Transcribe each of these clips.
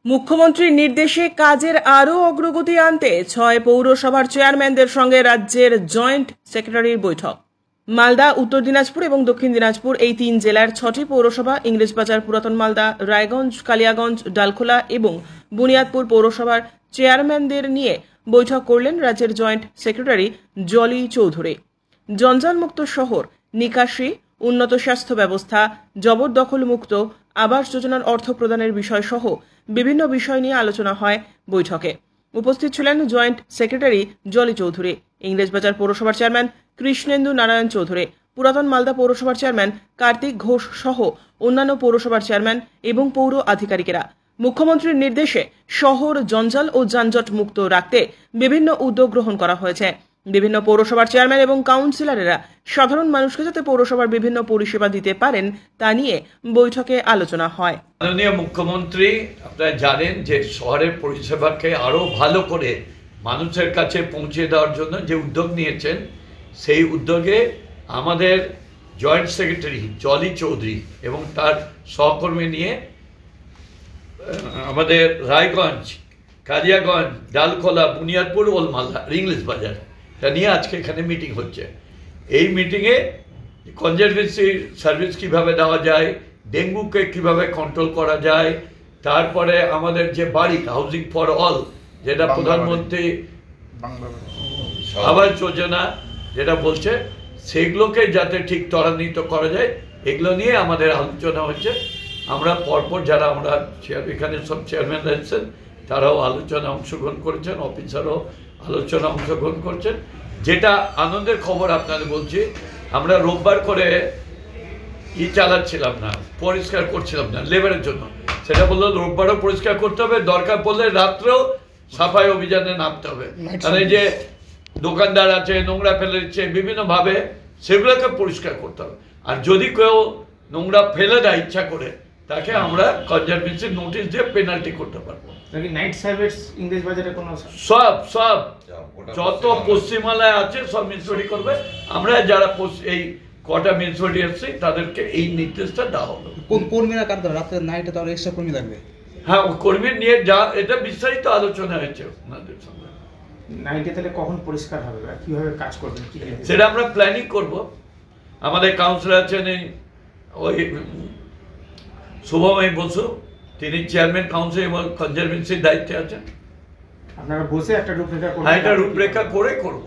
মুখ্যমন্ত্রীর নির্দেশে কাজের আরও অগ্রগতি আনতে ৬ পৌরসভার চেয়ারম্যানদের সঙ্গে রাজ্যের জয়েন্ট সেক্রেটারির বৈঠক। মালদা, উত্তর দিনাজপুর এবং দক্ষিণ দিনাজপুর এই ৩ জেলার ৬টি পৌরসভা, ইংরেজবাজার, পুরাতন মালদা, রায়গঞ্জ, কালিয়াগঞ্জ, ডালখোলা এবং বুনিয়াদপুর পৌরসভার চেয়ারম্যানদের নিয়ে বৈঠক করলেন রাজ্যের জয়েন্ট সেক্রেটারি জলি চৌধুরী। জঞ্জালমুক্ত শহর, নিকাশি, উন্নত স্বাস্থ্য ব্যবস্থা, জবরদখলমুক্ত আবাস যোজনার অর্থ প্রদানের বিষয় সহ বিভিন্ন বিষয় নিয়ে আলোচনা হয় বৈঠকে। উপস্থিত ছিলেন জয়েন্ট সেক্রেটারি জলি চৌধুরী, ইংরেজবাজার পৌরসভার চেয়ারম্যান কৃষ্ণেন্দু নারায়ণ চৌধুরী, পুরাতন মালদা পৌরসভার চেয়ারম্যান কার্তিক ঘোষ সহ অন্যান্য পৌরসভার চেয়ারম্যান এবং পৌর আধিকারিকেরা। মুখ্যমন্ত্রীর নির্দেশে শহর জঞ্জাল ও যানজট মুক্ত রাখতে বিভিন্ন উদ্যোগ গ্রহণ করা হয়েছে। বিভিন্ন পৌরসভার চেয়ারম্যান এবং কাউন্সিলরেরা সাধারণ মানুষকে যাতে পৌরসভার বিভিন্ন পরিষেবা দিতে পারেন তা নিয়ে বৈঠকে আলোচনা হয়। মাননীয় মুখ্যমন্ত্রী আপনারা জানেন যে শহরের পরিষেবাকে আরো ভালো করে মানুষের কাছে পৌঁছে দেওয়ার জন্য যে উদ্যোগ নিয়েছেন, সেই উদ্যোগে আমাদের জয়েন্ট সেক্রেটারি জলি চৌধুরী এবং তার সহকর্মী নিয়ে আমাদের রায়গঞ্জ, কালিয়াগঞ্জ, ডালখোলা, বুনিয়াদপুর, ওল্ড মালদা, ইংরেজবাজার নিয়ে আজকে এখানে মিটিং হচ্ছে। এই মিটিংয়ে কনজারভেন্সি সার্ভিস কিভাবে দেওয়া যায়, ডেঙ্গুকে কিভাবে কন্ট্রোল করা যায়, তারপরে আমাদের যে বাড়ি হাউজিং ফর অল, যেটা প্রধানমন্ত্রী আবাস যোজনা যেটা বলছে, সেগুলোকে যাতে ঠিক ত্বরান্বিত করা যায়, এগুলো নিয়ে আমাদের আলোচনা হচ্ছে। আমরা পরপর যারা আমরা এখানে সব চেয়ারম্যান এসেছেন তারাও আলোচনা অংশগ্রহণ করেছেন, অফিসারও আলোচনা অংশগ্রহণ করছেন। যেটা আনন্দের খবর আপনাদের বলছি, আমরা রোববার করে চালাচ্ছিলাম না, পরিষ্কার করছিলাম না লেবারের জন্য। সেটা বললো রোববারও পরিষ্কার করতে হবে, দরকার পড়লে রাত্রেও সাফাই অভিযানে নামতে হবে। মানে যে দোকানদার আছে নোংরা ফেলে দিচ্ছে বিভিন্নভাবে, সেগুলোকে পরিষ্কার করতে হবে। আর যদি কেউ নোংরা ফেলে দেয় ইচ্ছা করে, তাকে আমরা কনজারভেন্সি নোটিশ দিয়ে পেনাল্টি করতে পারবো। নাইট সার্ভিস ইংরেজবাজারে কোনো সব যত পশ্চিমালয় আছে সব মিউনিসিপালিটি করবে। আমরা যারা এই কটা মিউনিসিপালিটি এসেছি তাদেরকে এই নির্দেশটা দেওয়া হলো। কোন কর্মীরা কার দ্বারা রাতে নাইটে তো এক্সট্রা কর্মী লাগবে? হ্যাঁ, কর্মী নিয়ে যা এটা বিস্তারিত আলোচনা হয়েছে ওনাদের সঙ্গে। নাইটে তাহলে কখন পরিষ্কার হবে, কিভাবে কাজ করবেন সেটা আমরা প্ল্যানিং করব। আমাদের কাউন্সিলর আছেন ওই শুভময় বসু, তিনি চেয়ারম্যান কাউন্সিল এবং কনজারভেন্সির দায়িত্বে আছেন। আপনারা বসে একটা রূপরেখা করবেন? হ্যাঁ, এটা রূপরেখা করে করব।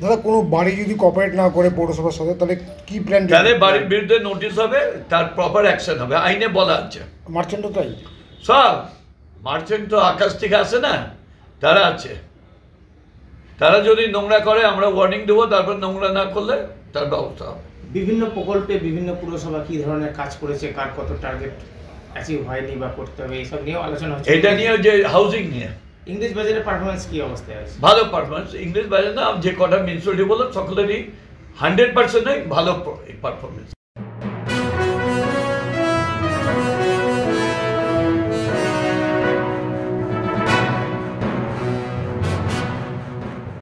দাদা, কোনো বাড়ি যদি কোঅপারেট না করে পৌরসভার সাথে, তাহলে কি প্ল্যান? তাহলে বাড়ির বিরুদ্ধে নোটিশ হবে, তার প্রপার অ্যাকশন হবে, আইনে বলা আছে। মার্চেন্টও তাই? সব মার্চেন্ট তো আকাশ থেকে আসে না, তারা আছে। তারা যদি নোংরা করে আমরা ওয়ার্নিং দেবো, তারপর নোংরা না করলে তার ব্যবস্থা হবে। বিভিন্ন প্রকল্পে বিভিন্ন পুরসভা কি ধরনের কাজ করেছে, কার কত টার্গেট অ্যাচিভ হয়নি বা করতে হবে, এইসব নিয়েও আলোচনা হচ্ছে। এটা নিয়ে যে হাউজিং নিয়ে ইংরেজবাজারের পারফরমেন্স কি অবস্থায় আছে? ভালো পারফরমেন্স। ইংরেজবাজার না, যে কটা মিউনিসিপালিটি বলো সকলেরই 100% ভালো পারফরমেন্স।